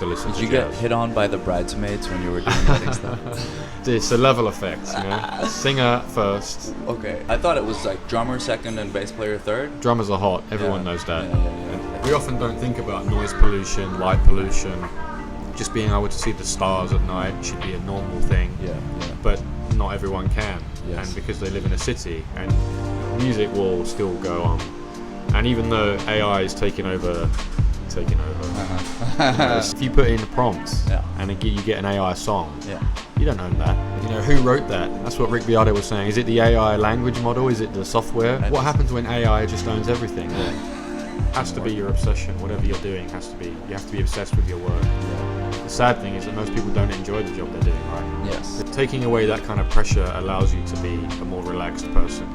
to listen to jazz. Did you get hit on by the bridesmaids when you were doing wedding stuff? It's a level effect, you know. Singer first. Okay. I thought it was like drummer second and bass player third. Drummers are hot. Everyone knows that. Yeah. We often don't think about noise pollution, light pollution. Just being able to see the stars at night should be a normal thing. Yeah. But not everyone can. Yes. And because they live in a city, and music will still go on. And even though AI is taking over. You know, if you put in a prompt and you get an AI song, you don't own that. You know, who wrote that? That's what Rick Beato was saying. Is it the AI language model? Is it the software? What happens when AI just owns everything? Has to be your obsession. Whatever you're doing has to be. You have to be obsessed with your work. The sad thing is that most people don't enjoy the job they're doing, right? Yes. Taking away that kind of pressure allows you to be a more relaxed person.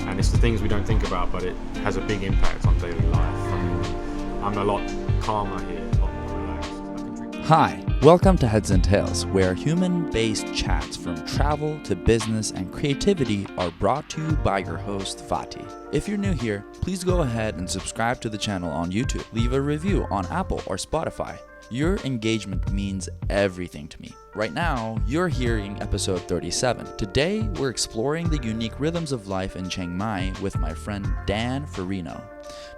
And it's the things we don't think about, but it has a big impact on daily life. I'm a lot calmer here, a lot more relaxed. Hi, welcome to Heads and Tails, where human-based chats from travel to business and creativity are brought to you by your host, Fatih. If you're new here, please go ahead and subscribe to the channel on YouTube. Leave a review on Apple or Spotify. Your engagement means everything to me. Right now, you're hearing episode 37. Today, we're exploring the unique rhythms of life in Chiang Mai with my friend Dan Forino.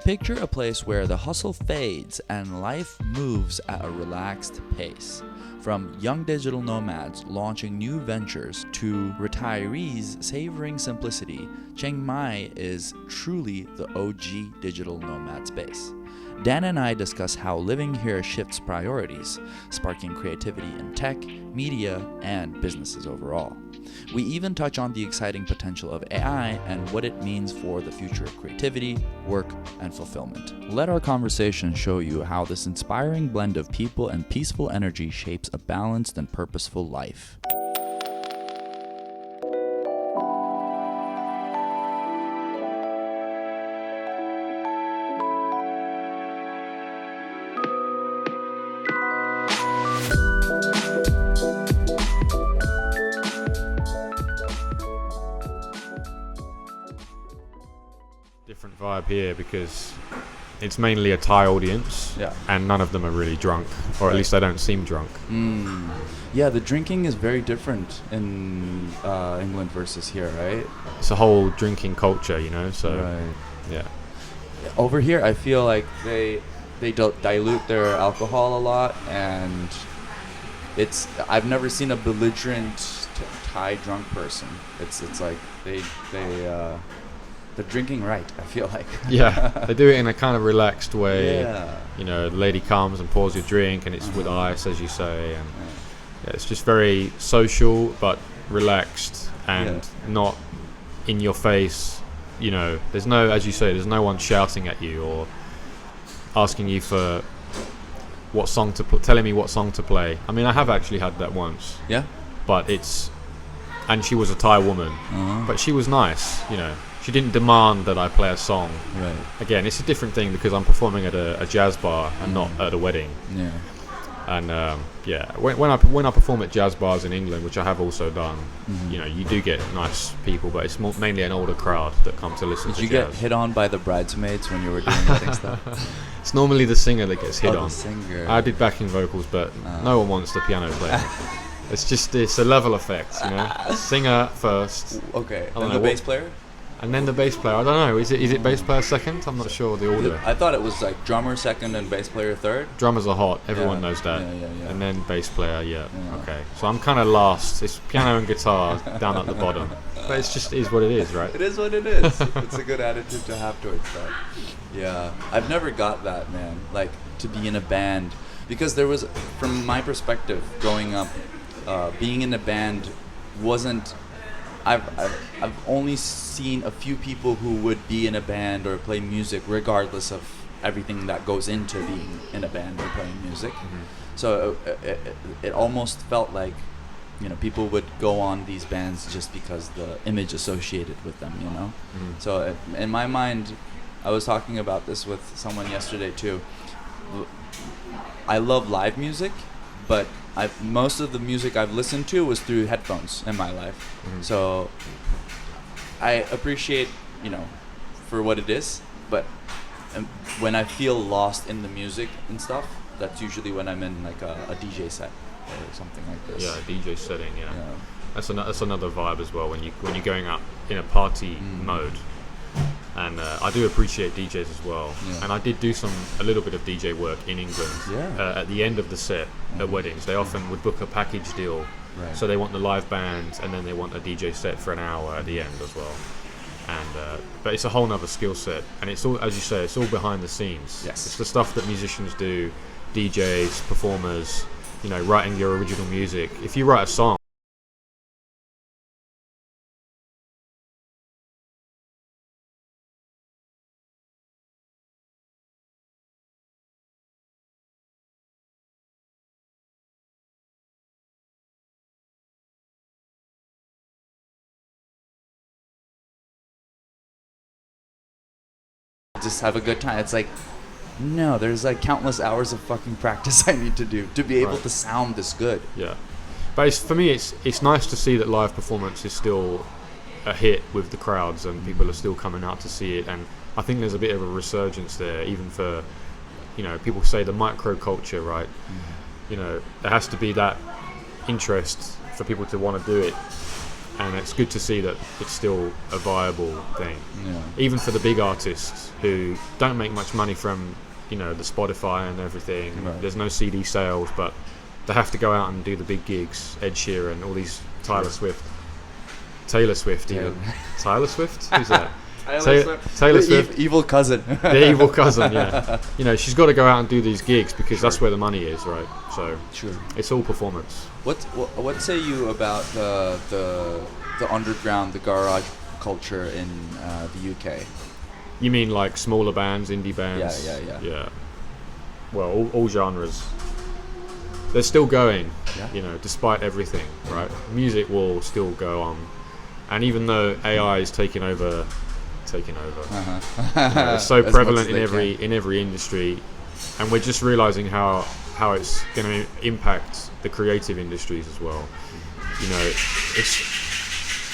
Picture a place where the hustle fades and life moves at a relaxed pace. From young digital nomads launching new ventures to retirees savoring simplicity, Chiang Mai is truly the OG digital nomad space. Dan and I discuss how living here shifts priorities, sparking creativity in tech, media, and businesses overall. We even touch on the exciting potential of AI and what it means for the future of creativity, work, and fulfillment. Let our conversation show you how this inspiring blend of people and peaceful energy shapes a balanced and purposeful life. Different vibe here because it's mainly a Thai audience, and none of them are really drunk, or at least they don't seem drunk. Yeah, the drinking is very different in England versus here, right? It's a whole drinking culture, you know. So yeah. Over here, I feel like they dilute their alcohol a lot, and I've never seen a belligerent Thai drunk person. It's like they're drinking right, I feel like. Yeah, they do it in a kind of relaxed way. Yeah. You know, the lady comes and pours your drink, and it's with ice, as you say, and it's just very social but relaxed and not in your face. You know, there's no, as you say, there's no one shouting at you or asking you for what song to telling me what song to play. I mean, I have actually had that once. Yeah. But and she was a Thai woman, but she was nice, you know. She didn't demand that I play a song. Right. Again, it's a different thing because I'm performing at a jazz bar and not at a wedding. Yeah. And when I perform at jazz bars in England, which I have also done, you know, you do get nice people, but it's mainly an older crowd that come to listen to jazz. Did you get hit on by the bridesmaids when you were doing wedding stuff? It's normally the singer that gets hit on. The singer. I did backing vocals, but no one wants the piano player. It's a level effect, you know. Singer first. Okay. And the bass player? And then the bass player. I don't know. Is it bass player second? I'm not sure the order. I thought it was like drummer second and bass player third. Drummers are hot. Everyone knows that. Yeah. And then bass player. Yeah. Okay. So I'm kind of last. It's piano and guitar down at the bottom. But it just is what it is, right? It is what it is. It's a good attitude to have towards that. Yeah. I've never got that, man. Like to be in a band, because there was, from my perspective, growing up, being in a band wasn't. I've only seen a few people who would be in a band or play music regardless of everything that goes into being in a band or playing music. So it almost felt like, you know, people would go on these bands just because the image associated with them, you know. So in my mind, I was talking about this with someone yesterday too. I love live music, but most of the music I've listened to was through headphones in my life. So I appreciate, you know, for what it is, but when I feel lost in the music and stuff, That's usually when I'm in like a DJ set or something like this. Yeah, a DJ setting. Yeah. That's another vibe as well when you're going up in a party mode. And I do appreciate DJs as well. Yeah. And I did do a little bit of DJ work in England. At the end of the set at weddings, they often would book a package deal. Right. So they want the live band and then they want a DJ set for an hour at the end as well. And but it's a whole nother skill set, and it's all, as you say, it's all behind the scenes. Yes. It's the stuff that musicians do, DJs, performers, writing your original music. If you write a song, just have a good time. It's like, no, there's like countless hours of fucking practice I need to do to be able to sound this good. Yeah, but for me, it's nice to see that live performance is still a hit with the crowds and people are still coming out to see it. And I think there's a bit of a resurgence there, even for, people say the micro culture, right? There has to be that interest for people to want to do it. And it's good to see that it's still a viable thing, even for the big artists who don't make much money from, the Spotify and everything. Right. There's no CD sales, but they have to go out and do the big gigs. Ed Sheeran, all these Taylor Swift, even. Taylor Swift? Who's that? Taylor Swift, evil cousin. The evil cousin, yeah. She's got to go out and do these gigs because that's where the money is, right? So it's all performance. What say you about the underground, the garage culture in the UK? You mean like smaller bands, indie bands? Yeah. Well, all genres. They're still going, despite everything, right? Music will still go on, and even though AI is taking over. It's so prevalent in every industry, and we're just realizing how it's going to impact the creative industries as well.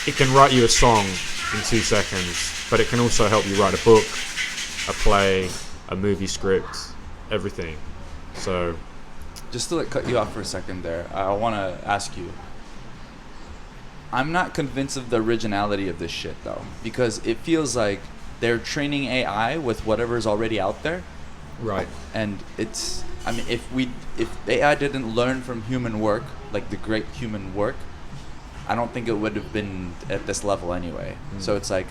It can write you a song in 2 seconds, but it can also help you write a book, a play, a movie script, everything. So, just to cut you off for a second there, I want to ask you. I'm not convinced of the originality of this shit though, because it feels like they're training AI with whatever's already out there. Right. And if AI didn't learn from human work, like the great human work, I don't think it would have been at this level anyway. So it's like,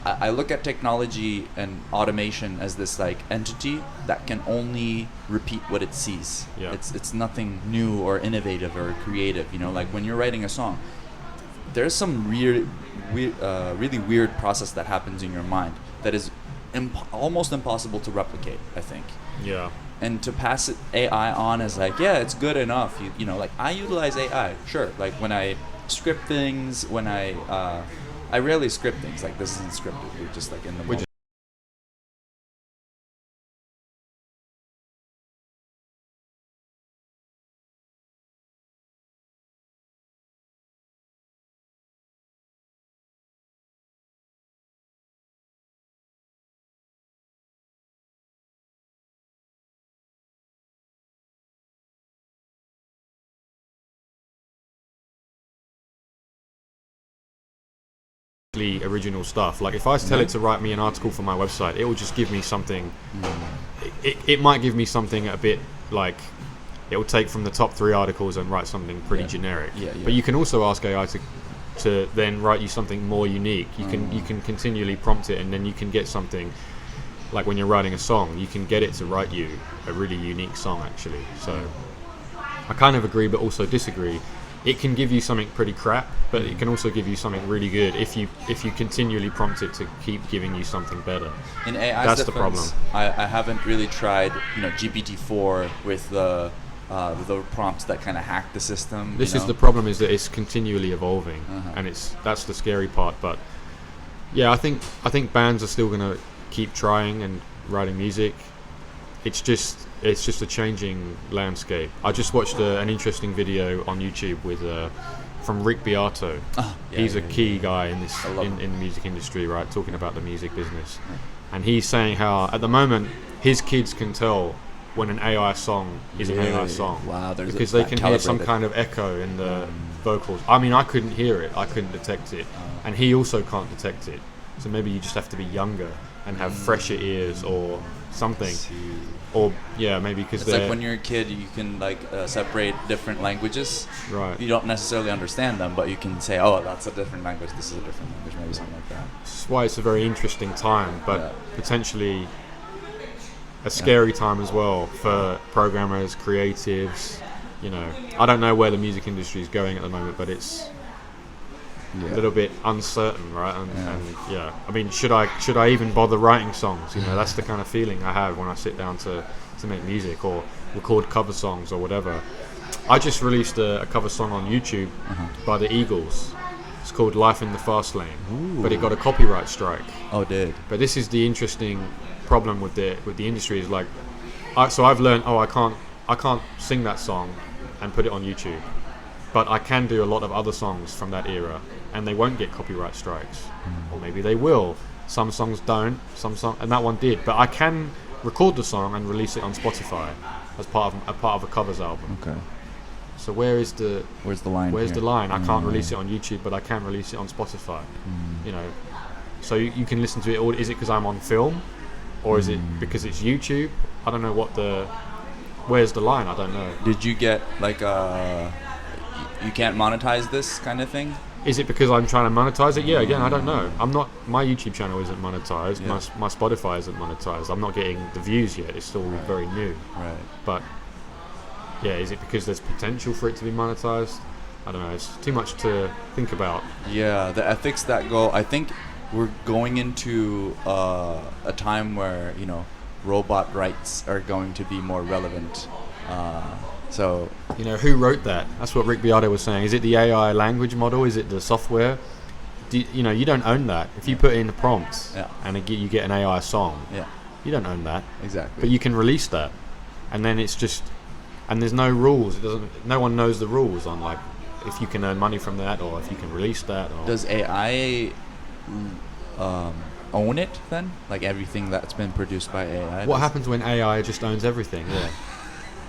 I look at technology and automation as this like entity that can only repeat what it sees. Yeah. It's nothing new or innovative or creative. Like when you're writing a song, there's some really weird process that happens in your mind that is almost impossible to replicate, I think. Yeah. And to pass it AI on as like, it's good enough. Like I utilize AI, sure. Like when I script things, when I rarely script things. Like this isn't scripted. We're just like in the moment. Original stuff. Like if I tell it to write me an article for my website, it will just give me something. It might give me something a bit like it will take from the top 3 articles and write something pretty generic. But you can also ask AI to then write you something more unique. You can continually prompt it, and then you can get something like when you're writing a song, you can get it to write you a really unique song actually. So I kind of agree but also disagree. It can give you something pretty crap, but it can also give you something really good if you continually prompt it to keep giving you something better. In AI's that's defense, the problem. I haven't really tried, GPT-4 with the prompts that kind of hack the system. This is the problem, is that it's continually evolving, and that's the scary part. But yeah, I think bands are still going to keep trying and writing music. It's just a changing landscape. I just watched an interesting video on YouTube with from Rick Beato. He's a key guy in this in the music industry, right? Talking about the music business, and he's saying how at the moment his kids can tell when an AI song is an AI song. Wow, because they can hear some kind of echo in the vocals. I mean, I couldn't hear it. I couldn't detect it. And he also can't detect it. So maybe you just have to be younger and have fresher ears or something. Or maybe because it's like when you're a kid, you can like separate different languages. Right. You don't necessarily understand them, but you can say, "Oh, that's a different language. This is a different language." Maybe something like that. That's why it's a very interesting time, but potentially a scary time as well for programmers, creatives. You know, I don't know where the music industry is going at the moment, but it's a little bit uncertain, right? And I mean, should I even bother writing songs? You know, that's the kind of feeling I have when I sit down to make music or record cover songs or whatever. I just released a cover song on YouTube by the Eagles. It's called "Life in the Fast Lane," but it got a copyright strike. Oh, did. But this is the interesting problem with the industry is like, so I've learned, I can't sing that song and put it on YouTube, but I can do a lot of other songs from that era, and they won't get copyright strikes, or maybe they will. Some songs don't, and that one did. But I can record the song and release it on Spotify as part of a covers album. Okay. So where's the line? Where's the line? I can't release it on YouTube, but I can release it on Spotify. You know, so you can listen to it. Or is it because I'm on film, or is it because it's YouTube? I don't know where's the line? I don't know. Did you get like you can't monetize this kind of thing? Is it because I'm trying to monetize it? Yeah, again, I don't know. My YouTube channel isn't monetized. My Spotify isn't monetized. I'm not getting the views yet. It's still very new. Right. But yeah, is it because there's potential for it to be monetized? I don't know. It's too much to think about. Yeah, the ethics that go. I think we're going into a time where, you know, robot rights are going to be more relevant. So, you know, who wrote that? That's what Rick Beato was saying. Is it the AI language model? Is it the software? You know, you don't own that. If you put in the prompts and you get an AI song, you don't own that. Exactly. But you can release that, and then it's just, and there's no rules. No one knows the rules on like if you can earn money from that or if you can release that. Or does AI own it then? Like everything that's been produced by AI? What happens when AI just owns everything? Yeah.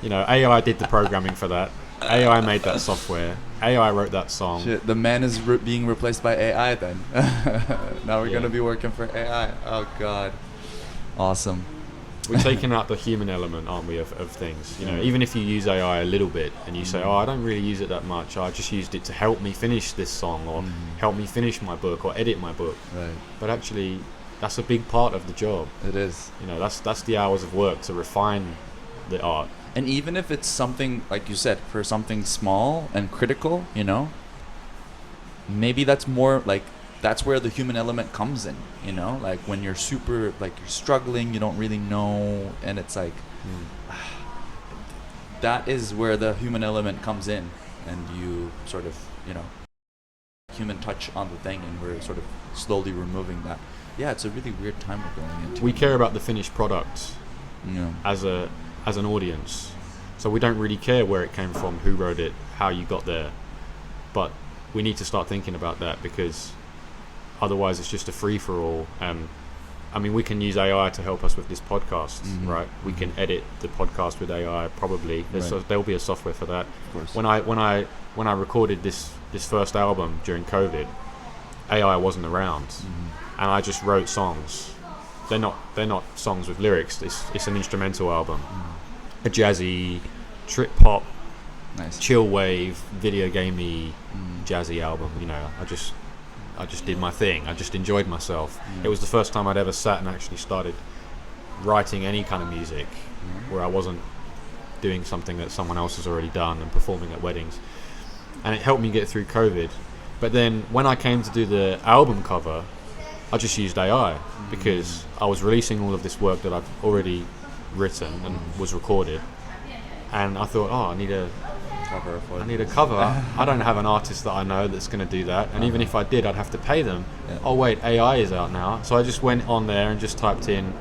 You know, AI did the programming for that. AI made that software. AI wrote that song. Shit, the man is being replaced by AI then. Now we're going to be working for AI. Oh, God. Awesome. We're taking out the human element, aren't we, of things. You know, even if you use AI a little bit and you say, I don't really use it that much. I just used it to help me finish this song or help me finish my book or edit my book. Right. But actually, that's a big part of the job. It is. You know, that's the hours of work to refine the art. And even if it's something, like you said, for something small and critical, you know, maybe that's more like, that's where the human element comes in, you know, like when you're super, like you're struggling, you don't really know, and it's like, that is where the human element comes in, and you sort of, you know, human touch on the thing, and we're sort of slowly removing that. Yeah, it's a really weird time we're going into. We care about the finished product as an audience, so we don't really care where it came from, who wrote it, how you got there, but we need to start thinking about that, because otherwise it's just a free-for-all. I mean, we can use AI to help us with this podcast, right? We can edit the podcast with AI, probably. There'll be a software for that. Of course. When I recorded this first album during COVID, AI wasn't around, and I just wrote songs. They're not songs with lyrics. It's an instrumental album, a jazzy, trip hop, chill wave, video gamey, jazzy album. You know, I just did my thing. I just enjoyed myself. It was the first time I'd ever sat and actually started writing any kind of music, where I wasn't doing something that someone else has already done and performing at weddings, and it helped me get through COVID. But then when I came to do the album cover, I just used AI, because I was releasing all of this work that I've already written and was recorded, and I thought, I need a cover. I don't have an artist that I know that's going to do that, and even if I did, I'd have to pay them. Oh wait, AI is out now. So I just went on there and just typed in,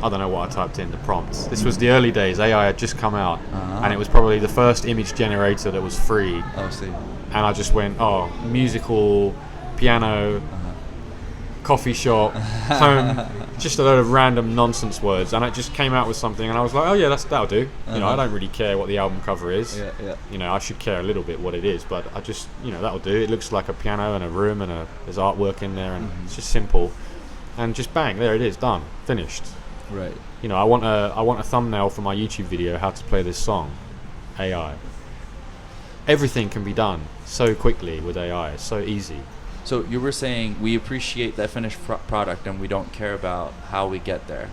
I don't know what I typed in, the prompts. This was the early days. AI had just come out, and it was probably the first image generator that was free. Oh, see. And I just went, musical, piano, coffee shop, home, just a load of random nonsense words, and it just came out with something, and I was like, oh yeah, that'll do. You know, I don't really care what the album cover is. You know, I should care a little bit what it is, but I just, you know, that'll do. It looks like a piano and a room, and there's artwork in there, and it's just simple, and just bang, there it is, done, finished. Right. You know, I want a thumbnail for my YouTube video, how to play this song, AI. Everything can be done so quickly with AI. It's so easy. So you were saying we appreciate that finished product and we don't care about how we get there.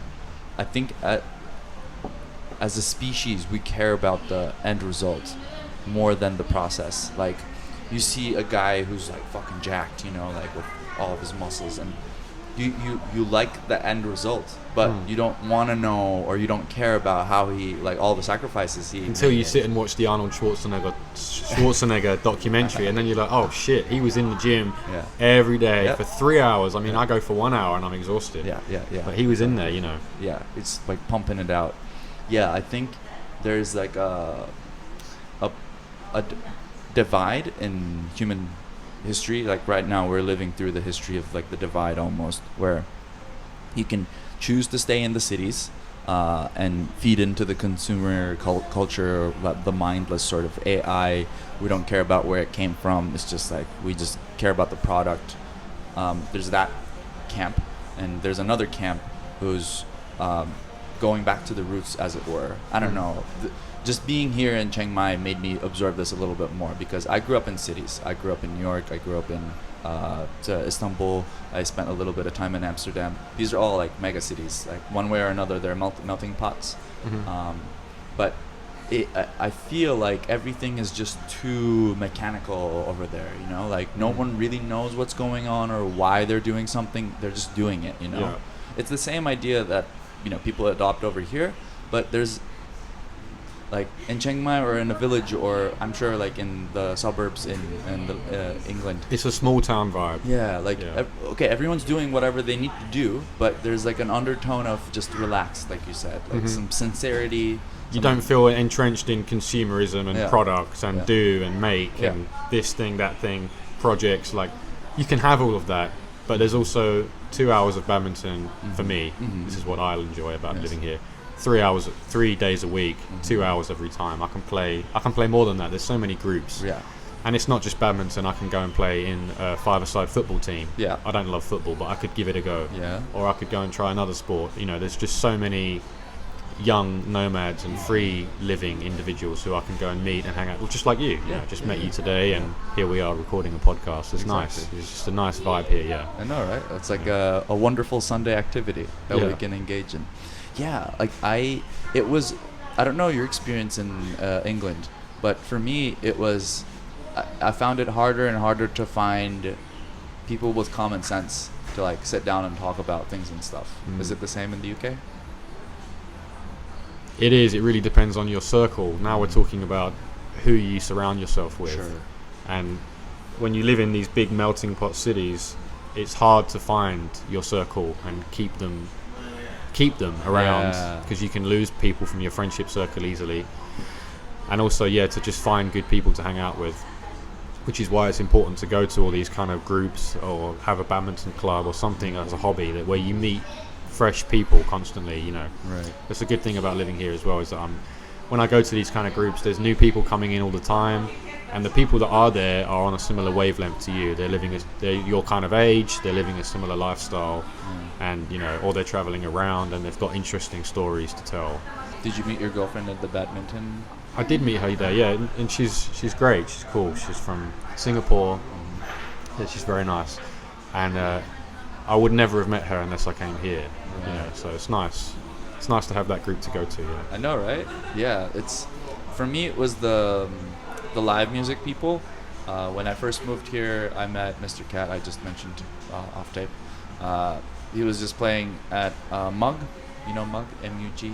I think as a species, we care about the end result more than the process. Like, you see a guy who's like fucking jacked, you know, like with all of his muscles, and you like the end result, but you don't want to know, or you don't care about how he, like, all the sacrifices he until made. you sit and watch the Arnold Schwarzenegger documentary, and then you're like, oh shit, he was in the gym every day for 3 hours. I mean, I go for 1 hour and I'm exhausted. But he was in there, you know. Yeah, it's like pumping it out. Yeah, I think there's like a divide in human history. Like right now we're living through the history of like the divide almost, where you can choose to stay in the cities and feed into the consumer culture, the mindless sort of AI. We don't care about where it came from. It's just like we just care about the product. There's that camp, and there's another camp who's going back to the roots, as it were. I don't know. Just being here in Chiang Mai made me absorb this a little bit more, because I grew up in cities. I grew up in New York. I grew up in Istanbul. I spent a little bit of time in Amsterdam. These are all like mega cities. Like one way or another, they're melting pots. But I feel like everything is just too mechanical over there. You know, like no one really knows what's going on or why they're doing something. They're just doing it. You know, it's the same idea that, you know, people adopt over here, but there's, like in Chiang Mai or in a village, or I'm sure like in the suburbs in England. It's a small town vibe. Yeah, like okay, everyone's doing whatever they need to do, but there's like an undertone of just relaxed, like you said, like some sincerity. You don't feel entrenched in consumerism and products and do and make and this thing, that thing, projects. Like, you can have all of that, but there's also 2 hours of badminton for me. This is what I enjoy about living here. 3 hours, 3 days a week, 2 hours every time. I can play more than that. There's so many groups. And it's not just badminton. I can go and play in a five-a-side football team. I don't love football, but I could give it a go. Or I could go and try another sport. You know, there's just so many young nomads and free living individuals who I can go and meet and hang out with, just like you. You know, just met you today, and here we are recording a podcast. It's nice. It's just a nice vibe here. I know, right? It's like a wonderful Sunday activity that we can engage in. Yeah, like I don't know your experience in England, but for me it was, I found it harder and harder to find people with common sense to like sit down and talk about things and stuff. Is it the same in the UK? It is. It really depends on your circle. Now we're talking about who you surround yourself with. And when you live in these big melting pot cities, it's hard to find your circle and keep them around, because you can lose people from your friendship circle easily. And also to just find good people to hang out with, which is why it's important to go to all these kind of groups or have a badminton club or something as a hobby, that where you meet fresh people constantly, you know. That's a good thing about living here as well, is that when I go to these kind of groups, there's new people coming in all the time, and the people that are there are on a similar wavelength to you. They're your kind of age, they're living a similar lifestyle, and you know, or they're traveling around and they've got interesting stories to tell. Did you meet your girlfriend at the badminton? I did meet her there, and she's great. She's cool. She's from Singapore. She's very nice, and I would never have met her unless I came here. You know, so it's nice. It's nice to have that group to go to. I know, right? Yeah, it's, for me it was the live music people. When I first moved here, I met Mr. Cat. I just mentioned off tape. He was just playing at Mug. You know Mug? MUG?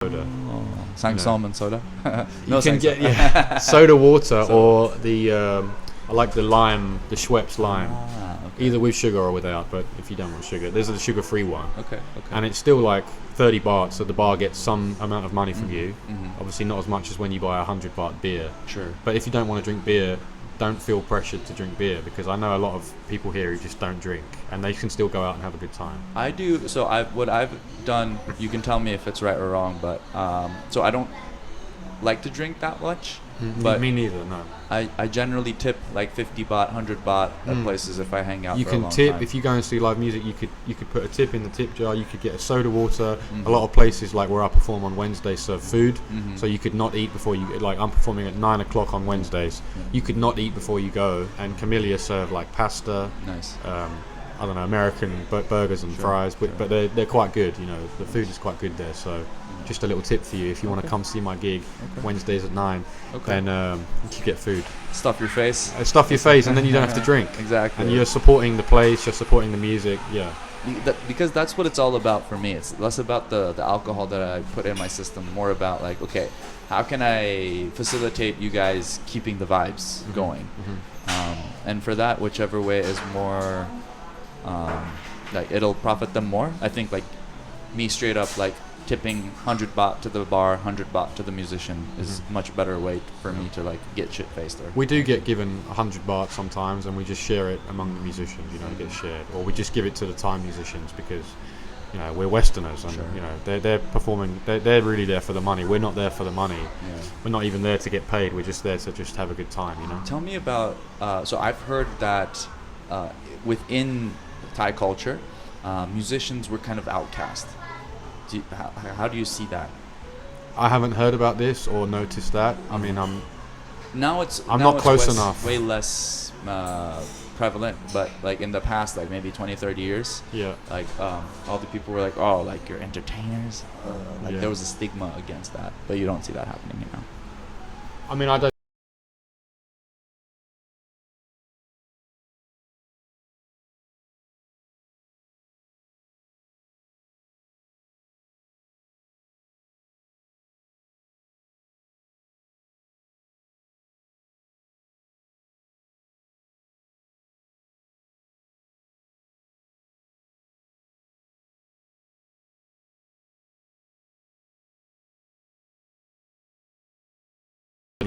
soda. Sang soda. You can get soda water or the I like the lime, the Schweppes lime. Okay. Either with sugar or without, but if you don't want sugar, there's a sugar-free one. Okay. And it's still like 30 baht, so the bar gets some amount of money from you. Obviously not as much as when you buy 100 baht beer. Sure. But if you don't want to drink beer, don't feel pressured to drink beer, because I know a lot of people here who just don't drink and they can still go out and have a good time. I do. So what I've done, you can tell me if it's right or wrong, but so I don't like to drink that much. But me neither. No. I generally tip like 50 baht, 100 baht at places if I hang out. You for can a long tip time. if you go and see live music. You could put a tip in the tip jar. You could get a soda water. A lot of places, like where I perform on Wednesdays, serve food, so you could not eat before you. Like I'm performing at 9 o'clock on Wednesdays. You could not eat before you go. And Camellia serve like pasta. Nice. I don't know, American burgers and fries, but they're quite good. You know, the food is quite good there. So just a little tip for you: if you want to come see my gig Wednesdays at 9, then you get food. Stuff your face. Stuff your face, and then you don't have to drink. Exactly. And you're supporting the place. You're supporting the music. Yeah. Because that's what it's all about for me. It's less about the alcohol that I put in my system, more about like, okay, how can I facilitate you guys keeping the vibes going? And for that, whichever way is more, like it'll profit them more. I think like me straight up like tipping 100 baht to the bar, 100 baht to the musician is much better way for me to like get shit faced there. We do get given 100 baht sometimes, and we just share it among the musicians. You know, it gets shared, or we just give it to the Thai musicians because, you know, we're Westerners, and you know they're performing. They're really there for the money. We're not there for the money. We're not even there to get paid. We're just there to just have a good time. You know. Tell me about. So I've heard that within Thai culture, musicians were kind of outcast. How do you see that? I haven't heard about this or noticed that. I mean, I'm not close enough. Way less prevalent, but like in the past, like maybe 20, 30 years, like all the people were like, oh, like you're entertainers. There was a stigma against that, but you don't see that happening, you know. I mean, I don't.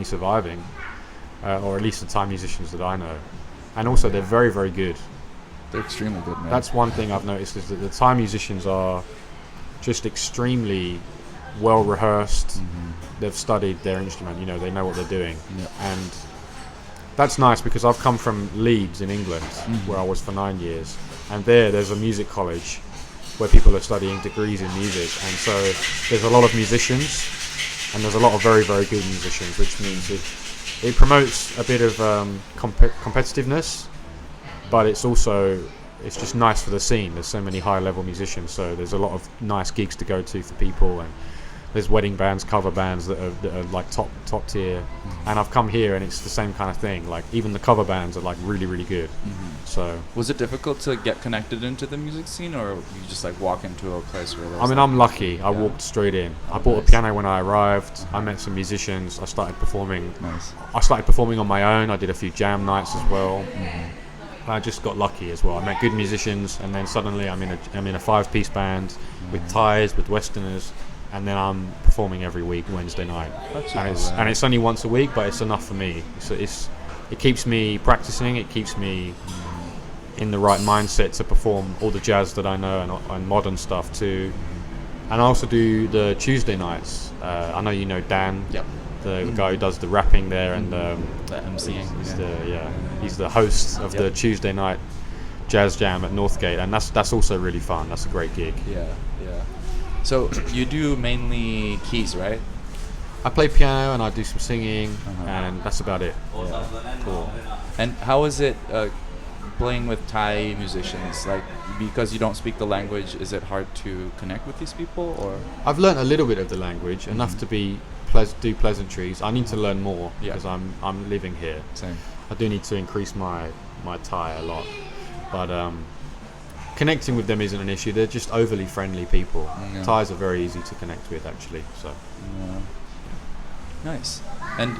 Surviving, or at least the Thai musicians that I know, and also they're very, very good. They're extremely good, man. That's one thing I've noticed, is that the Thai musicians are just extremely well rehearsed. They've studied their instrument, you know, they know what they're doing, and that's nice, because I've come from Leeds in England, where I was for 9 years, and there's a music college where people are studying degrees in music, and so there's a lot of musicians. And there's a lot of very, very good musicians, which means it promotes a bit of competitiveness, but it's just nice for the scene. There's so many high-level musicians, so there's a lot of nice gigs to go to for people, and there's wedding bands, cover bands that are like top tier. And I've come here, and it's the same kind of thing. Like even the cover bands are like really, really good. So was it difficult to get connected into the music scene, or you just like walk into a place where there's I'm lucky. I walked straight in. I bought a piano when I arrived. I met some musicians. I started performing. I started performing on my own. I did a few jam nights as well. I just got lucky as well. I met good musicians, and then suddenly I'm in a 5-piece band with Thais, with Westerners, and then I'm performing every week Wednesday night. And it's only once a week, but it's enough for me. It keeps me practicing. It keeps me in the right mindset to perform all the jazz that I know, and modern stuff too. And I also do the Tuesday nights. I know you know Dan, the guy who does the rapping there, and the MCing. He's the host of the Tuesday night jazz jam at Northgate, and that's also really fun. That's a great gig. So you do mainly keys, right? I play piano and I do some singing, and that's about it. Cool. And how is it playing with Thai musicians? Like, because you don't speak the language, is it hard to connect with these people, or? I've learned a little bit of the language, enough to be do pleasantries. I need to learn more because I'm living here. Same. I do need to increase my Thai a lot, but connecting with them isn't an issue. They're just overly friendly people. Yeah. Thais are very easy to connect with, actually. So. Yeah. Nice. And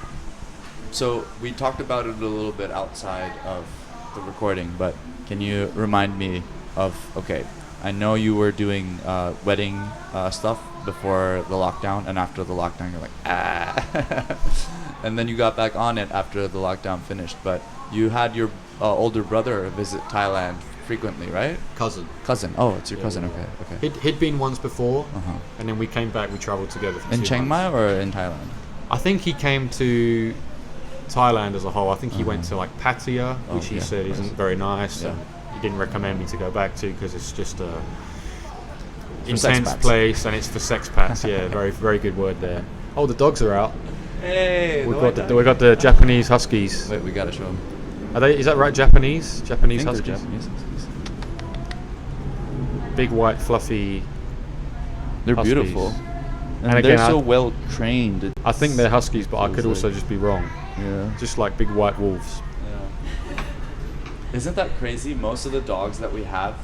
so we talked about it a little bit outside of the recording, but can you remind me of, okay, I know you were doing wedding stuff before the lockdown, and after the lockdown you're like, and then you got back on it after the lockdown finished, but you had your older brother visit Thailand frequently, right? Cousin. Oh, it's your cousin. Yeah. Okay. He'd been once before, Uh-huh. and then we came back, we travelled together for In 2 Chiang Mai months. or in Thailand? I think he came to Thailand as a whole. I think he went to like Pattaya, which he said isn't very nice. Yeah. And he didn't recommend me to go back to because it's just a sex intense packs. place, and it's for sex packs. Yeah, very good word there. Oh, the dogs are out. Hey, we got the Japanese Huskies. Wait, we gotta show them. Are they? Is that right? Japanese Huskies. Japanese. Big white fluffy. They're Huskies. beautiful. And And they're again, so well trained. I think they're Huskies, but I could Feels also like- just be wrong. Yeah. Just like big white wolves. Yeah. Isn't that crazy? Most of the dogs that we have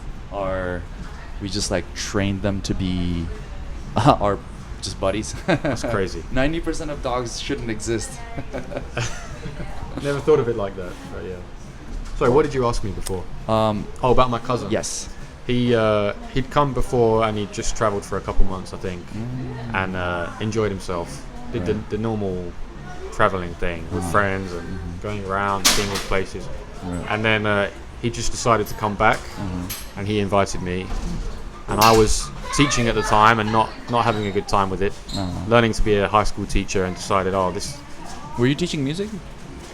we just like trained them to be our just buddies. That's crazy. 90% of dogs shouldn't exist. Never thought of it like that. But yeah. Sorry, what did you ask me before? Oh, about my cousin. Yes. He'd come before and he'd just travelled for a couple months, I think, and enjoyed himself. Did the normal travelling thing with friends and going around, seeing all the places. Right. And then he just decided to come back, and he invited me. And I was teaching at the time and not having a good time with it. Learning to be a high school teacher, and decided, Were you teaching music?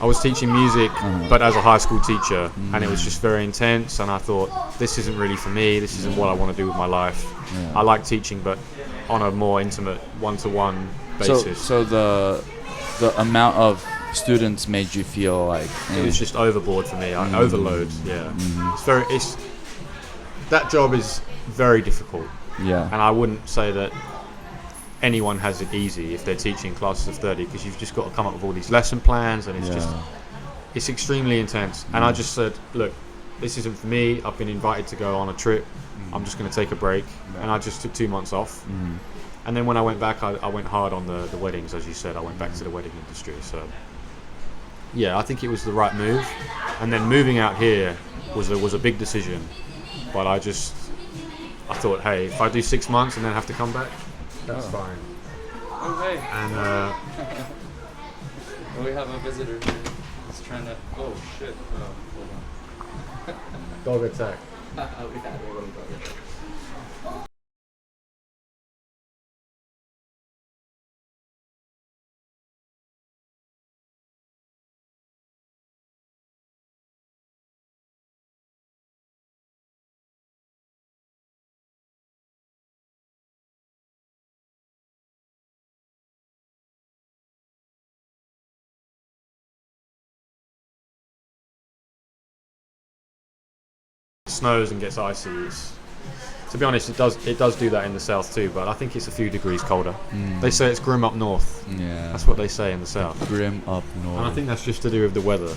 I was teaching music, but as a high school teacher, and it was just very intense. And I thought, this isn't really for me. This isn't what I want to do with my life. Yeah. I like teaching, but on a more intimate, one-to-one basis. So the amount of students made you feel like It was just overboard for me. Overload. Yeah. It's that job is very difficult, yeah. and I wouldn't say that anyone has it easy if they're teaching classes of 30, because you've just got to come up with all these lesson plans, and it's extremely intense. And I just said, look, this isn't for me. I've been invited to go on a trip. I'm just going to take a break, and I just took 2 months off. And then when I went back, I went hard on the weddings, as you said. I went back to the wedding industry. So yeah, I think it was the right move. And then moving out here was a big decision, but I thought, hey, if I do 6 months and then have to come back, that's fine. Okay. And We have a visitor here. He's trying to. Oh shit. Hold on. dog attack. We had a little dog attack. Snows and gets icy. To be honest, it does do that in the south too, but I think it's a few degrees colder. They say it's grim up north. Yeah. That's what they say in the south. Grim up north. And I think that's just to do with the weather.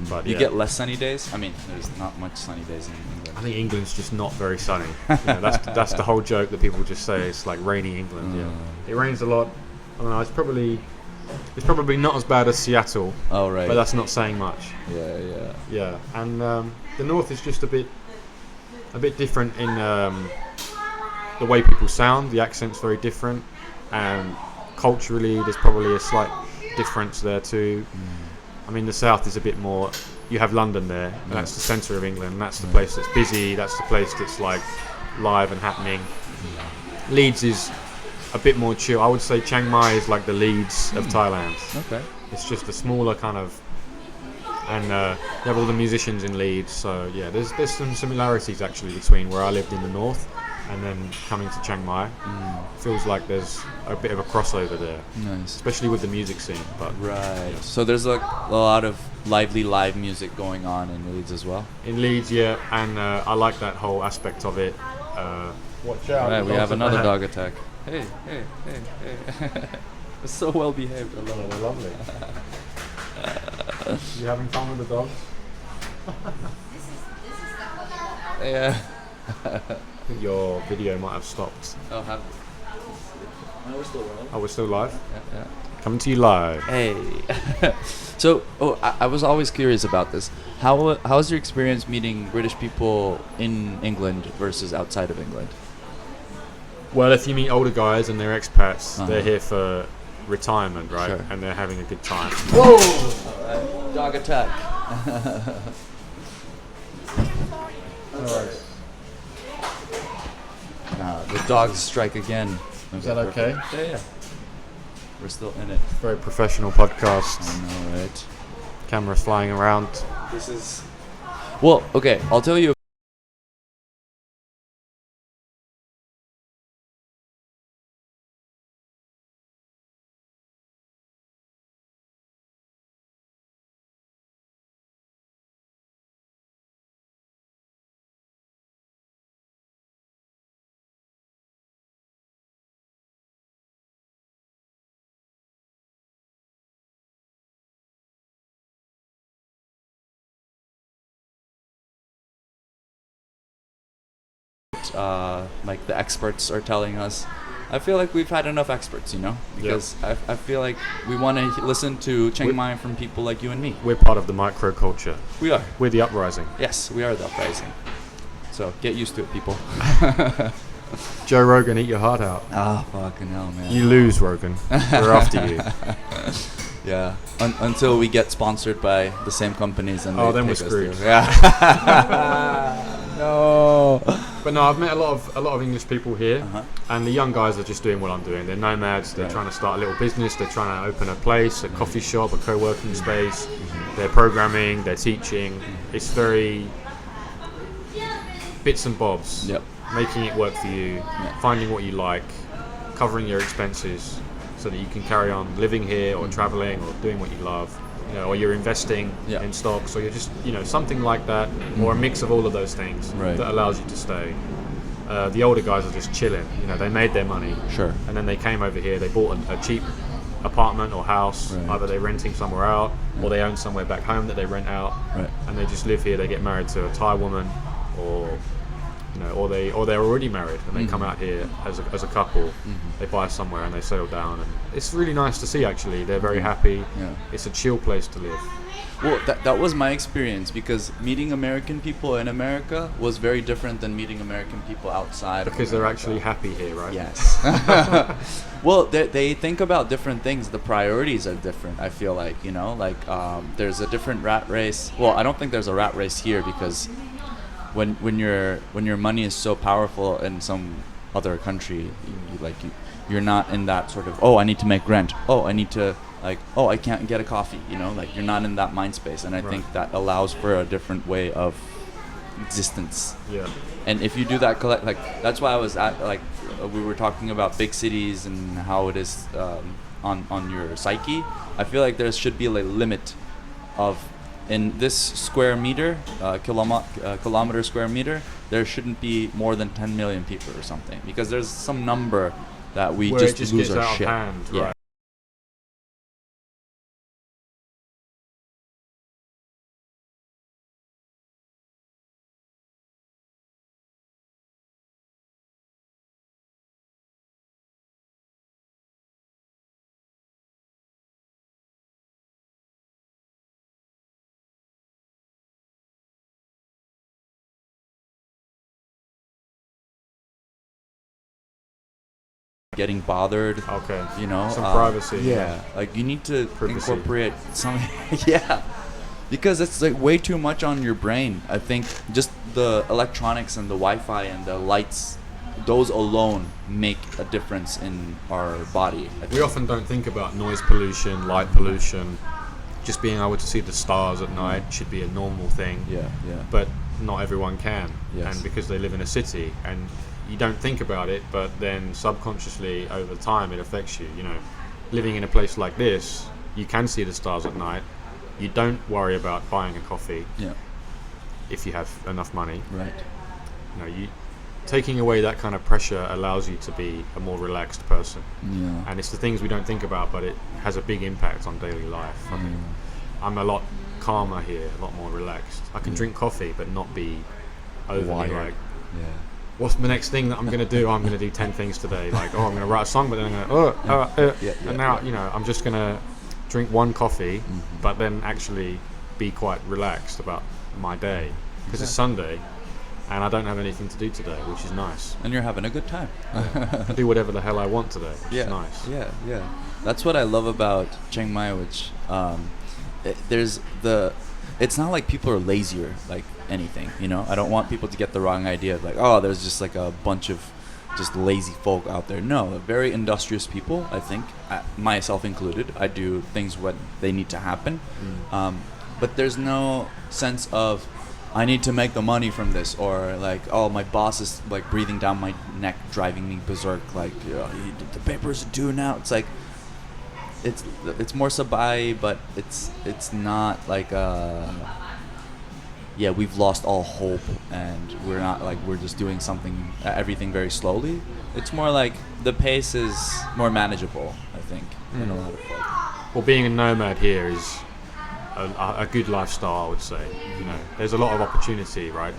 But You yeah. get less sunny days? I mean, there's not much sunny days in England. I think England's just not very sunny. That's the whole joke that people just say. It's like rainy England. Yeah, it rains a lot. I don't know. It's probably not as bad as Seattle. Oh right. But that's not saying much. Yeah. Yeah, and the north is just a bit different in the way people sound. The accent's very different, and culturally, there's probably a slight difference there too. I mean, the south is a bit more. You have London there, and that's the centre of England. And that's the place that's busy. That's the place that's like live and happening. Leeds is a bit more chill. I would say Chiang Mai is like the Leeds of Thailand. Okay. It's just a smaller kind of, and you have all the musicians in Leeds. So yeah, there's some similarities actually between where I lived in the north and then coming to Chiang Mai. Feels like there's a bit of a crossover there, Nice. especially with the music scene. But Right. So there's like a lot of lively live music going on in Leeds as well. in Leeds, yeah, and I like that whole aspect of it. Watch out! Right, we dogs have at another the dog attack. Hey. It's so well behaved. I love it. They're lovely. You having fun with the dogs? Yeah. Your video might have stopped. Oh, have we? No, we're still rolling. Oh, we're still live? Yeah. Coming to you live. Hey. So, I was always curious about this. How's your experience meeting British people in England versus outside of England? Well, if you meet older guys and they're expats, they're here for retirement, right? Sure. And they're having a good time. Whoa! Dog attack. The dogs strike again. Is that okay? Yeah. We're still in it. Very professional podcast. I know, right? Cameras flying around. This is... Well, okay, I'll tell you. Like the experts are telling us. I feel like we've had enough experts, you know, because I feel like we want to listen to Chiang Mai from people like you and me. We're part of the microculture. We are. We're the uprising. Yes, we are the uprising. So get used to it, people. Joe Rogan, eat your heart out. Ah, fucking hell, man. You lose, Rogan. We're after you. Yeah. Until we get sponsored by the same companies and then they we're take us screwed. through. Yeah. No. But no, I've met a lot of English people here, and the young guys are just doing what I'm doing. They're nomads. They're trying to start a little business. They're trying to open a place, a coffee shop, a co-working space. They're programming. They're teaching. It's very bits and bobs. Yep. Making it work for you, finding what you like, covering your expenses, so that you can carry on living here or traveling or doing what you love. You know, or you're investing in stocks, or you're just, something like that, or a mix of all of those things that allows you to stay. The older guys are just chilling. They made their money, and then they came over here. They bought a cheap apartment or house. Either they're renting somewhere out, or they own somewhere back home that they rent out, and they just live here. They get married to a Thai woman, or they're already married and they come out here as a couple. They buy somewhere and they settle down, and it's really nice to see. Actually, they're very happy. It's a chill place to live. Well, that was my experience, because meeting American people in America was very different than meeting American people outside. Because they're actually happy here, right? Yes. Well, they think about different things. The priorities are different. I feel like there's a different rat race. Well, I don't think there's a rat race here, because when your money is so powerful in some other country, you're not in that sort of, I need to make rent, I need to I can't get a coffee, you're not in that mind space, and I think that allows for a different way of existence. And if you do that that's why I was at we were talking about big cities and how it is on your psyche. I feel like there should be a limit of, in this square meter, kilometer square meter, there shouldn't be more than 10 million people or something, because there's some number that we where just it lose gets our out shit. Of hand, yeah. Right. Getting bothered. Okay. Some privacy. Yeah. You need to privacy. Incorporate some. Yeah. Because it's way too much on your brain. I think just the electronics and the Wi-Fi and the lights, those alone make a difference in our body. We often don't think about noise pollution, light pollution. Just being able to see the stars at night should be a normal thing. Yeah. But not everyone can. Yes. And because they live in a city, and you don't think about it, but then subconsciously over time it affects you. Living in a place like this, you can see the stars at night. You don't worry about buying a coffee. If you have enough money. Right. Taking away that kind of pressure allows you to be a more relaxed person. Yeah. And it's the things we don't think about, but it has a big impact on daily life. I mean, I'm a lot calmer here, a lot more relaxed. I can drink coffee but not be overly like, what's the next thing that I'm going to do? I'm going to do 10 things today. Like, I'm going to write a song, but then I'm going to, and now, I'm just going to drink one coffee, but then actually be quite relaxed about my day. Because it's Sunday, and I don't have anything to do today, which is nice. And you're having a good time. I can do whatever the hell I want today, which is nice. Yeah. That's what I love about Chiang Mai, which it's not like people are lazier, like anything, I don't want people to get the wrong idea of like, there's just like a bunch of just lazy folk out there. No, very industrious people, I think, myself included. I do things when they need to happen. But there's no sense of, I need to make the money from this, or like, my boss is like breathing down my neck, driving me berserk, like, the papers are due now. It's like, it's more sabai, but it's not like we've lost all hope, and we're not like, we're just doing everything very slowly. It's more like the pace is more manageable, I think, than a lot of folk. Well, being a nomad here is a good lifestyle, I would say. There's a lot of opportunity, right,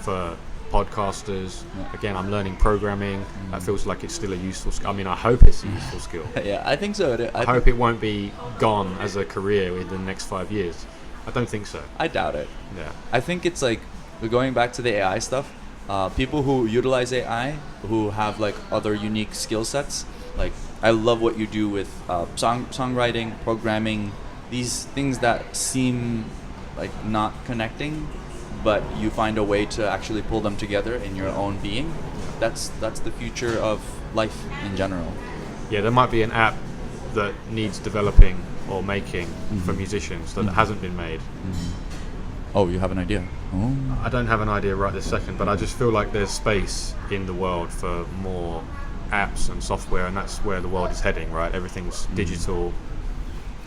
for podcasters. Again, I'm learning programming. That feels like it's still a useful skill. I mean, I hope it's a useful skill. I think so. I hope it won't be gone as a career within the next 5 years. I don't think so. I doubt it. I think it's like, we're going back to the AI stuff. People who utilize AI, who have like other unique skill sets, like, I love what you do with songwriting, programming, these things that seem like not connecting, but you find a way to actually pull them together in your own being. That's the future of life in general. Yeah, there might be an app that needs developing or making for musicians that hasn't been made. Oh, you have an idea? Oh. I don't have an idea right this second, but I just feel like there's space in the world for more apps and software, and that's where the world is heading, right? Everything's digital.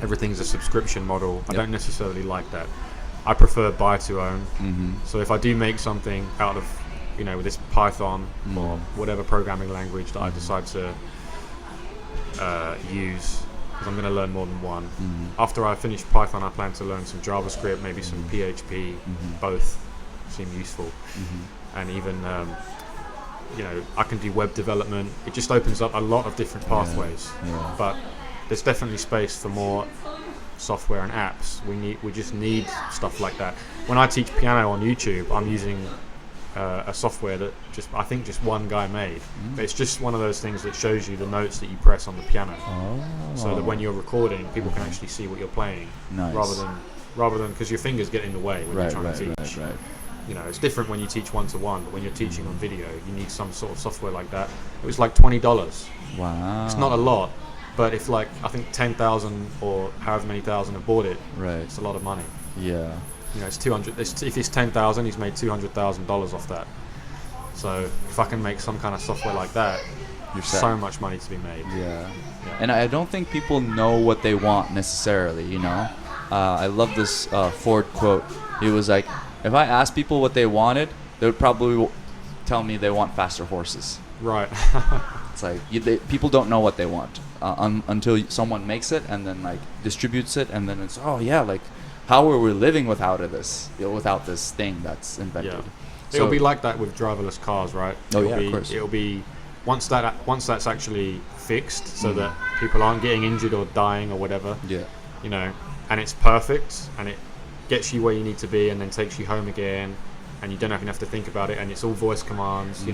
Everything's a subscription model. I don't necessarily like that. I prefer buy to own. So if I do make something out of, with this Python or whatever programming language that I decide to use, because I'm going to learn more than one. After I finish Python, I plan to learn some JavaScript, maybe some PHP. Both seem useful. And even, I can do web development. It just opens up a lot of different pathways. But there's definitely space for more software and apps. We just need stuff like that. When I teach piano on YouTube, I'm using a software that I think just one guy made. But it's just one of those things that shows you the notes that you press on the piano, so that when you're recording, people can actually see what you're playing. Nice. rather than because your fingers get in the way when you're trying to teach. Right. It's different when you teach one-to-one, but when you're teaching on video, you need some sort of software like that. It was like $20. Wow. It's not a lot. But if I think 10,000 or however many thousand have bought it, it's a lot of money. Yeah. It's 200. If it's 10,000, he's made $200,000 off that. So if I can make some kind of software like that, there's so much money to be made. Yeah. And I don't think people know what they want necessarily. I love this Ford quote. It was like, if I asked people what they wanted, they would probably tell me they want faster horses. Right. It's like people don't know what they want until someone makes it and then like distributes it, and then it's how are we living without this thing that's invented? Yeah. So it'll be like that with driverless cars, right? Of course. It'll be once that's actually fixed, so that people aren't getting injured or dying or whatever. Yeah. And it's perfect, and it gets you where you need to be, and then takes you home again. And you don't even have to think about it, and it's all voice commands.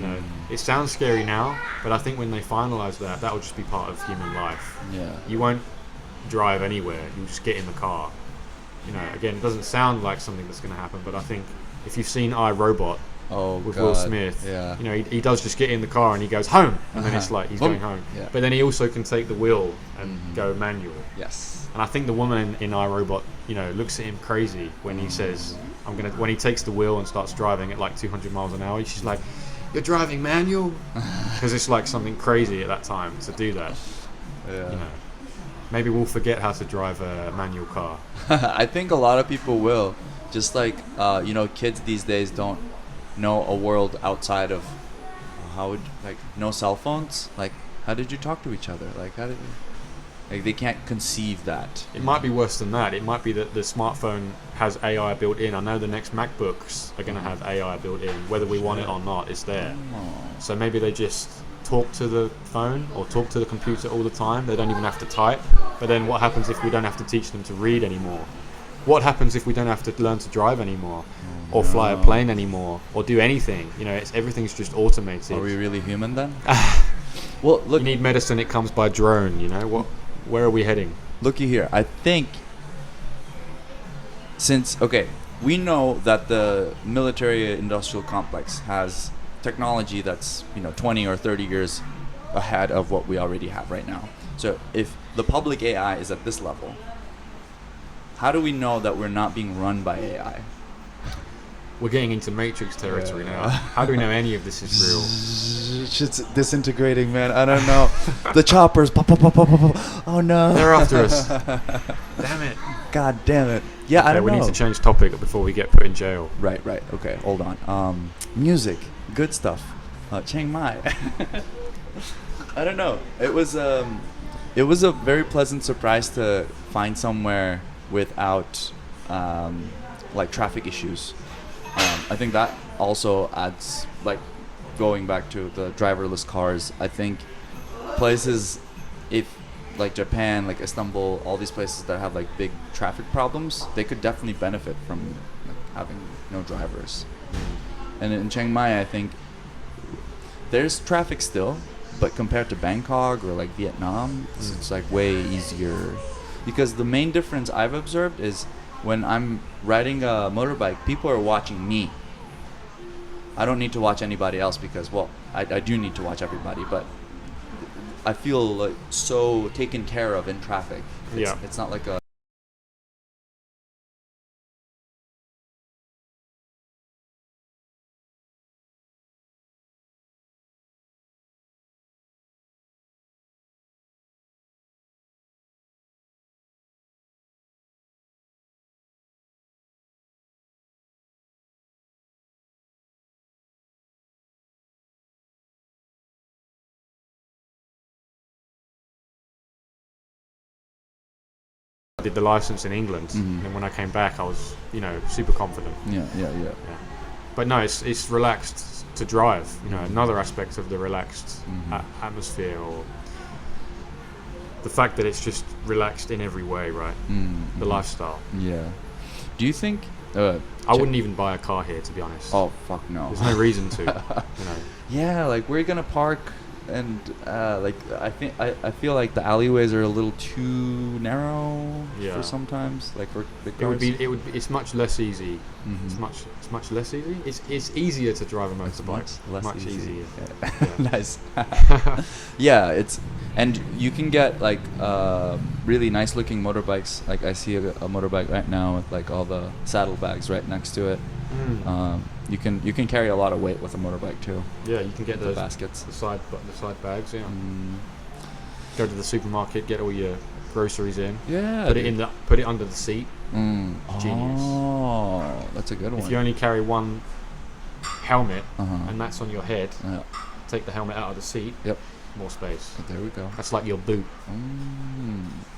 It sounds scary now, but I think when they finalize that will just be part of human life. Yeah. You won't drive anywhere. You'll just get in the car. Again, it doesn't sound like something that's going to happen, but I think if you've seen I, Robot with Will Smith, he does just get in the car and he goes home, and then it's like he's going home. Yeah. But then he also can take the wheel and go manual. Yes. And I think the woman in I, Robot, looks at him crazy when he says, when he takes the wheel and starts driving at like 200 miles an hour, she's like, "You're driving manual?" Because it's like something crazy at that time to do that. Yeah. Maybe we'll forget how to drive a manual car. I think a lot of people will. Just like, kids these days don't know a world outside of no cell phones. Like, how did you talk to each other? Like, how did you... Like they can't conceive that. It might be worse than that. It might be that the smartphone has AI built in. I know the next MacBooks are going to have AI built in. Whether we want it or not, it's there. So maybe they just talk to the phone or talk to the computer all the time. They don't even have to type. But then what happens if we don't have to teach them to read anymore? What happens if we don't have to learn to drive anymore, or fly a plane anymore, or do anything? You know, everything's just automated. Are we really human then? Well, look. You need medicine; it comes by drone. You know, where are we heading? Looky here. I think we know that the military-industrial complex has technology that's 20 or 30 years ahead of what we already have right now. So if the public AI is at this level, how do we know that we're not being run by AI? We're getting into Matrix territory now. How do we know any of this is real? Shit's disintegrating, man. I don't know. The choppers. Pop, pop, pop, pop, pop. Oh no. They're after us. Damn it. God damn it. Yeah, okay, I don't know. We need to change topic before we get put in jail. Right. Okay, hold on. Music. Good stuff. Chiang Mai. I don't know. It was a very pleasant surprise to find somewhere without like traffic issues. I think that also adds, like, going back to the driverless cars. I think places, if like Japan, like Istanbul, all these places that have like big traffic problems, they could definitely benefit from like, having no drivers. And in Chiang Mai, I think there's traffic still, but compared to Bangkok or like Vietnam, it's like way easier. Because the main difference I've observed is when I'm riding a motorbike, people are watching me. I don't need to watch anybody else because, well, I do need to watch everybody, but I feel like so taken care of in traffic. It's not like a... I did the license in England, and when I came back, I was, super confident. Yeah. But no, it's relaxed to drive. Another aspect of the relaxed atmosphere, or the fact that it's just relaxed in every way, right? The lifestyle. Yeah. Do you think? I wouldn't even buy a car here, to be honest. Oh fuck no. There's no reason to. Yeah, like we're gonna park. And like I feel like the alleyways are a little too narrow for sometimes, like for big cars. It's much less easy. It's much less easy. It's easier to drive a motorbike. Much easier. Yeah. Nice. Yeah, and you can get like really nice looking motorbikes. Like I see a motorbike right now with like all the saddlebags right next to it. You can carry a lot of weight with a motorbike too. Yeah, you can get the those baskets, the side bags. Yeah. Go to the supermarket, get all your groceries in. Yeah. Put it under the seat. Genius. Oh, that's a good one. If you only carry one helmet and that's on your head, take the helmet out of the seat. Yep. More space. There we go. That's like your boot.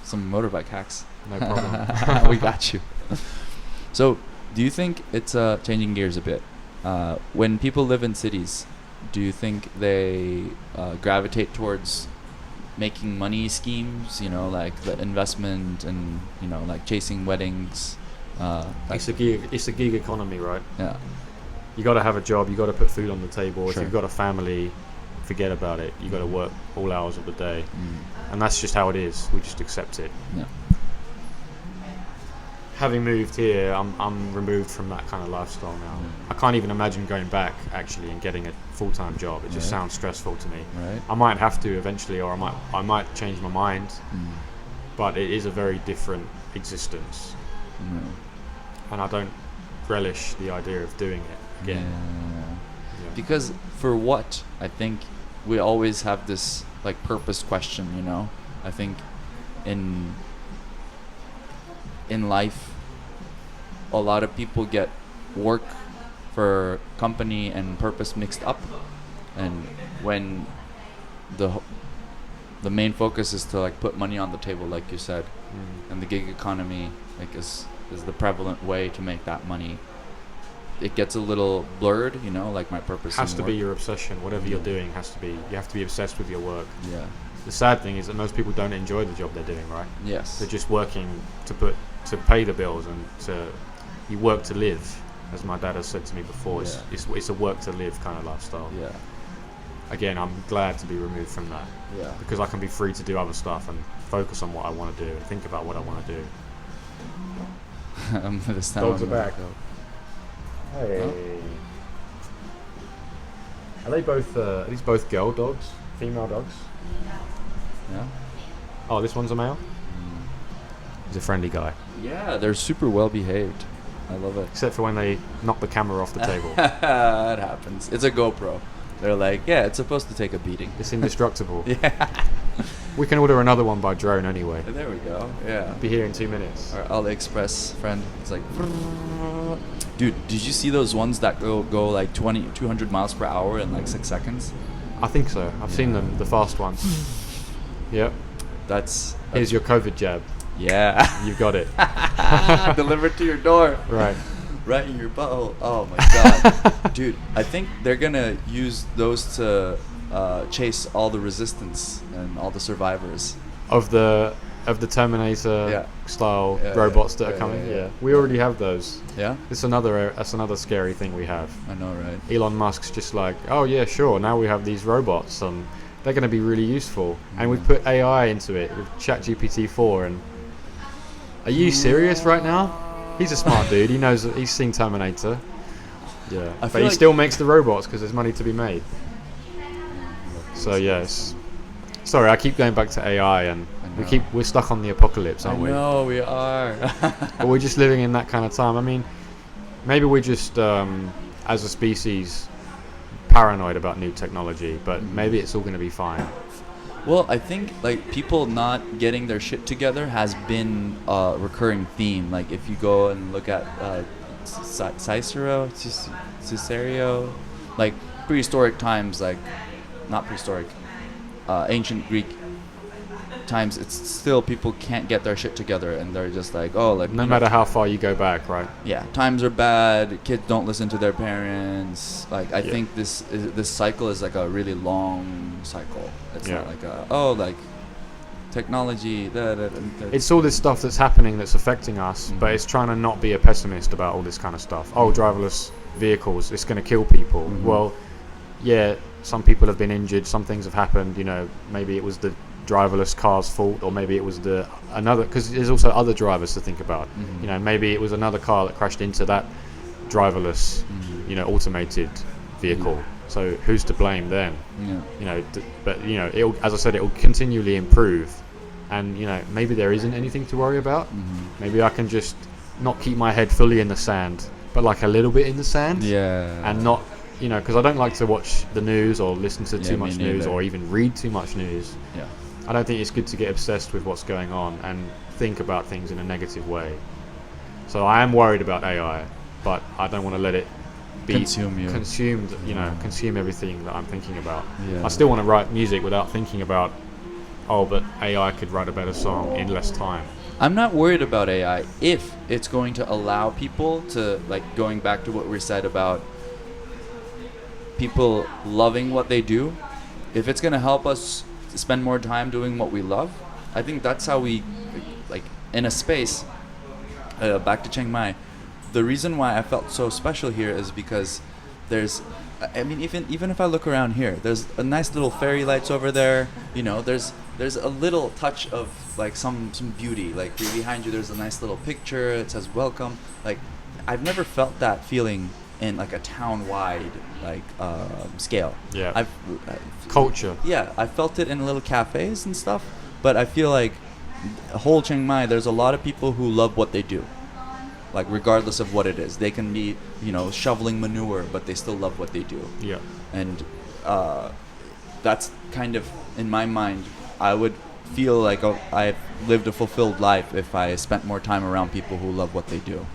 Some motorbike hacks. No problem. We got you. So, do you think it's changing gears a bit? When people live in cities, do you think they gravitate towards making money schemes? Like the investment and like chasing weddings. It's a gig economy, right? Yeah. You got to have a job. You got to put food on the table. Sure. If you've got a family, forget about it. You got to work all hours of the day, and that's just how it is. We just accept it. Yeah. Having moved here, I'm removed from that kind of lifestyle now. I can't even imagine going back actually and getting a full-time job. It just sounds stressful to me. Right. I might have to eventually, or I might change my mind. But it is a very different existence, and I don't relish the idea of doing it again. Yeah. Because for what? I think we always have this like purpose question. I think in life, a lot of people get work for company and purpose mixed up, and when the the main focus is to like put money on the table, like you said, and the gig economy like is the prevalent way to make that money. It gets a little blurred, you know, like my purpose has to work. be your obsession. Whatever you're doing has to be. You have to be obsessed with your work. Yeah. The sad thing is that most people don't enjoy the job they're doing, right? Yes. They're just working to pay the bills and you work to live, as my dad has said to me before. Yeah. It's a work to live kind of lifestyle. Yeah. Again, I'm glad to be removed from that. Yeah. Because I can be free to do other stuff and focus on what I want to do and think about what I want to do. This time Dogs I'm are back. Hey. Are they both? Are these both girl dogs? Female dogs? Yeah. Oh, this one's a male? He's a friendly guy. Yeah, they're super well behaved. I love it. Except for when they knock the camera off the table. It happens. It's a GoPro. They're like, yeah, it's supposed to take a beating. It's indestructible. Yeah. We can order another one by drone anyway. There we go. Yeah. Be here in 2 minutes. Our AliExpress friend. It's like, dude, did you see those ones that go like 200 miles per hour in like 6 seconds? I think so. I've seen them, the fast ones. Yep. That's Here's your COVID jab. Yeah. You've got it. Delivered to your door. Right. Right in your butthole. Oh my god. Dude, I think they're gonna use those to chase all the resistance and all the survivors. Of the Terminator style robots that are coming. Yeah. We already have those. Yeah? That's another scary thing we have. I know, right? Elon Musk's just like, oh yeah, sure, now we have these robots and they're going to be really useful. And we've put AI into it with ChatGPT 4 and are you serious right now? He's a smart dude. He knows that he's seen Terminator. Yeah. But he still makes the robots because there's money to be made. So yes. Sorry, I keep going back to AI and we're stuck on the apocalypse, aren't we? No, we are. But we're just living in that kind of time. I mean, maybe we're just as a species paranoid about new technology, but maybe it's all going to be fine. Well, I think like people not getting their shit together has been a recurring theme. Like if you go and look at Cicero, like prehistoric times, like not prehistoric, ancient Greek times, it's still people can't get their shit together and they're just like, oh, like no matter how far you go back, right? Yeah, times are bad, kids don't listen to their parents. Like I think this cycle is like a really long cycle. It's not like technology. It's all this stuff that's happening that's affecting us, but it's trying to not be a pessimist about all this kind of stuff. Oh, driverless vehicles, it's going to kill people. Well, yeah, some people have been injured, some things have happened, you know, maybe it was the driverless car's fault, or maybe it was because there's also other drivers to think about. You know, maybe it was another car that crashed into that driverless, you know, automated vehicle. So who's to blame then? You know, but you know, as I said, it will continually improve, and you know, maybe there isn't anything to worry about. Maybe I can just not keep my head fully in the sand, but like a little bit in the sand. And not, you know, because I don't like to watch the news or listen to too much news or even read too much news. I don't think it's good to get obsessed with what's going on and think about things in a negative way. So I am worried about AI, but I don't want to let it be consumed, you know, consume everything that I'm thinking about. I still want to write music without thinking about, oh, but AI could write a better song in less time. I'm not worried about AI if it's going to allow people to, like, going back to what we said about people loving what they do, if it's going to help us spend more time doing what we love, I think that's how we, like, in a space, back to Chiang Mai, the reason why I felt so special here is because there's, I mean, even if I look around here, there's a nice little fairy lights over there, you know, there's a little touch of like some beauty, like behind you there's a nice little picture, it says welcome. Like I've never felt that feeling in like a town-wide like scale. Culture. I felt it in little cafes and stuff, but I feel like whole Chiang Mai, there's a lot of people who love what they do, like regardless of what it is. They can be, you know, shoveling manure, but they still love what they do. And that's kind of, in my mind, I would feel like I've lived a fulfilled life if I spent more time around people who love what they do.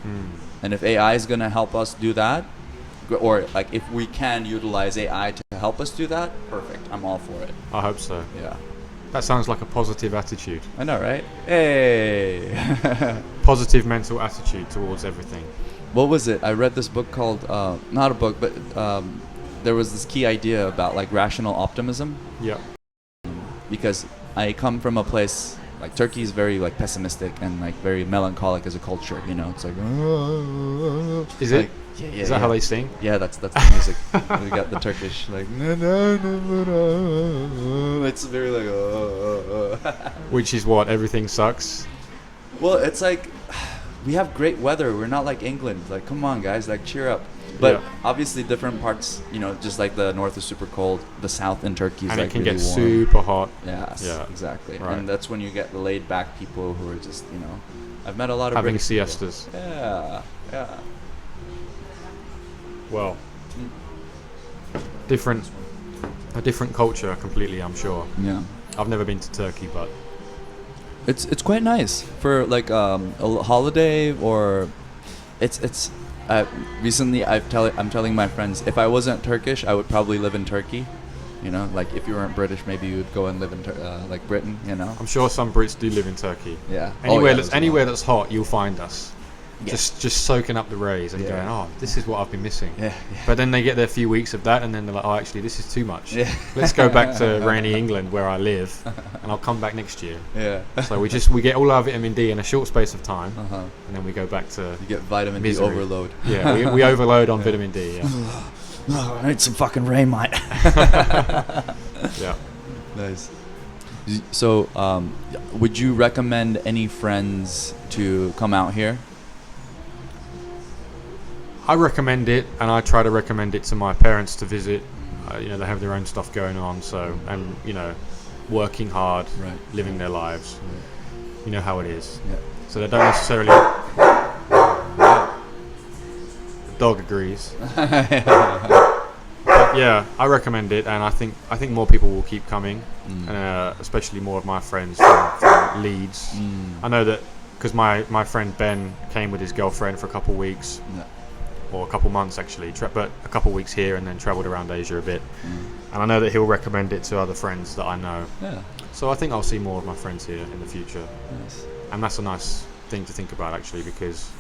And if AI is going to help us do that, or like if we can utilize AI to help us do that, perfect. I'm all for it. I hope so. That sounds like a positive attitude. I know, right? Hey. Positive mental attitude towards everything. What was it? I read this book called, not a book, but there was this key idea about like rational optimism. Yeah. Because I come from a place, like Turkey is very like pessimistic and like very melancholic as a culture, you know. It's like, is like, it? Yeah, is that how they sing? Yeah, that's the music. We got the Turkish like. It's very like. Which is what? Everything sucks. Well, it's like we have great weather. We're not like England. Like, come on, guys, like cheer up. But obviously, different parts. You know, just like the north is super cold, the south in Turkey is and like it can really get warm. super hot. Yes, yeah, exactly. Right. And that's when you get the laid back people who are just, you know, I've met a lot of having British siestas. people. Yeah, yeah. Well, a different culture completely, I'm sure. Yeah. I've never been to Turkey, but it's quite nice for like a holiday, or it's recently I'm telling my friends, if I wasn't Turkish, I would probably live in Turkey. You know, like if you weren't British, maybe you would go and live in like Britain. You know, I'm sure some Brits do live in Turkey. Yeah. Anywhere that's hot, you'll find us. Yeah. Just soaking up the rays and going, oh, this is what I've been missing. Yeah. But then they get their few weeks of that, and then they're like, oh, actually, this is too much. Yeah. Let's go back to rainy England where I live, and I'll come back next year. Yeah. So we get all our vitamin D in a short space of time, and then we go back to you get vitamin misery. D overload. Yeah, we overload on vitamin D. Yeah. Oh, I need some fucking rain, mate. Yeah. Nice. So, would you recommend any friends to come out here? I recommend it, and I try to recommend it to my parents to visit. You know, they have their own stuff going on, so, and you know, working hard, right, living their lives. Right. You know how it is. Yeah. So they don't necessarily. The dog agrees. But yeah, I recommend it, and I think more people will keep coming, and especially more of my friends from Leeds. I know that because my friend Ben came with his girlfriend for a couple of weeks. Yeah. Or a couple months actually, but a couple weeks here and then travelled around Asia a bit. And I know that he'll recommend it to other friends that I know. Yeah. So I think I'll see more of my friends here in the future. Nice. And that's a nice thing to think about actually, because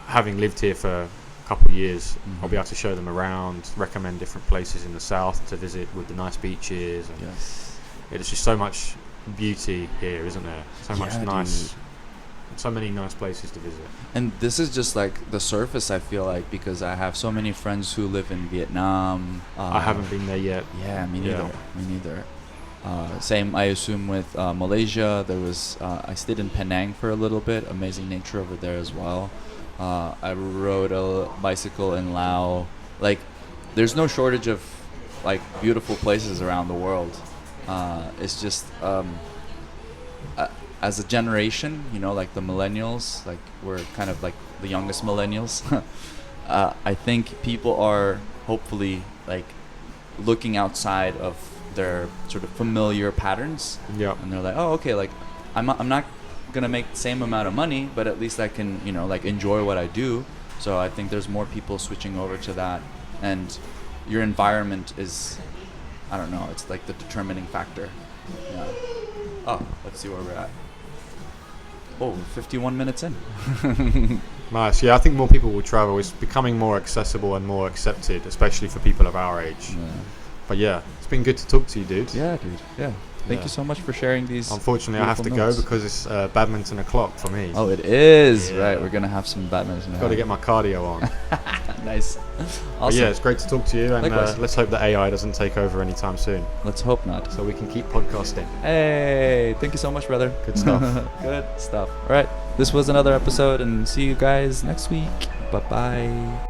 having lived here for a couple of years, I'll be able to show them around, recommend different places in the south to visit with the nice beaches. And it's just so much beauty here, isn't there? So much nice. Dude. So many nice places to visit. And this is just like the surface, I feel like, because I have so many friends who live in Vietnam. I haven't been there yet. Yeah, me neither. Me neither. Same, I assume, with Malaysia. There was I stayed in Penang for a little bit. Amazing nature over there as well. I rode a bicycle in Laos. Like, there's no shortage of like beautiful places around the world. It's just as a generation, you know, like the millennials, like we're kind of like the youngest millennials. I think people are hopefully like looking outside of their sort of familiar patterns. Yeah. And they're like, oh, okay, like I'm not gonna make the same amount of money, but at least I can, you know, like enjoy what I do. So I think there's more people switching over to that, and your environment is, I don't know, it's like the determining factor. Yeah. Oh, let's see where we're at. Oh, 51 minutes in. Nice. Yeah, I think more people will travel. It's becoming more accessible and more accepted, especially for people of our age. Yeah. But yeah, it's been good to talk to you, dude. Yeah, dude. Yeah. Thank you so much for sharing these. Unfortunately, I have to go because it's badminton o'clock for me. Oh, it is. Yeah. Right, we're going to have some badminton. Got to get my cardio on. Nice. Awesome. Yeah, it's great to talk to you, and let's hope that AI doesn't take over anytime soon. Let's hope not. So we can keep podcasting. Hey, thank you so much, brother. Good stuff. Good stuff. All right, this was another episode, and see you guys next week. Bye-bye.